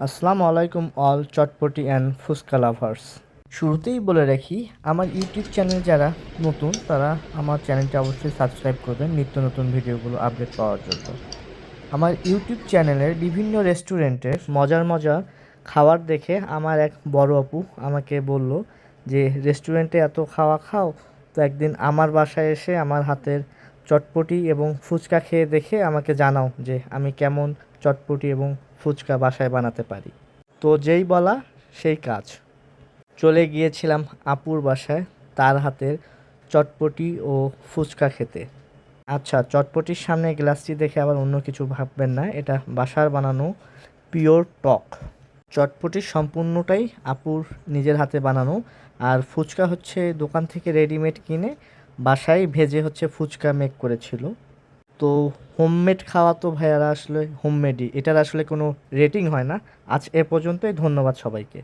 আসসালামু আলাইকুম all chotpoti and fuchka lovers. শুরুতেই বলে রাখি, আমার ইউটিউব চ্যানেল যারা নতুন তারা আমার চ্যানেলটি অবশ্যই সাবস্ক্রাইব করবেন নিত্য নতুন ভিডিওগুলো আপডেট পাওয়ার জন্য। আমার ইউটিউব চ্যানেলের বিভিন্ন রেস্টুরেন্টের মজার মজার খাবার দেখে আমার এক বড় আপু আমাকে বলল যে রেস্টুরেন্টে এত খাওয়া খাও, তো একদিন আমার বাসায় এসে আমার হাতের চটপটি এবং ফুচকা খেয়ে দেখে আমাকে জানাও যে আমি কেমন চটপটি এবং ফুচকা বাসায় বানাতে পারি। তো যেই বলা সেই কাজ, চলে গিয়েছিলাম আপুর বাসায় তার হাতের চটপটি ও ফুচকা খেতে। আচ্ছা, চটপটির সামনে গ্লাসটি দেখে আবার অন্য কিছু ভাববেন না, এটা বাসার বানানো পিওর টক। চটপটির সম্পূর্ণটাই আপুর নিজের হাতে বানানো, আর ফুচকা হচ্ছে দোকান থেকে রেডিমেড কিনে বাসায় ভেজে হচ্ছে ফুচকা মেক করেছিল। তো হোমমেড খাওয়া তো ভাইয়ারা আসলে হোমমেডই, এটার আসলে কোনো রেটিং হয় না। আজ এ পর্যন্তই, ধন্যবাদ সবাইকে।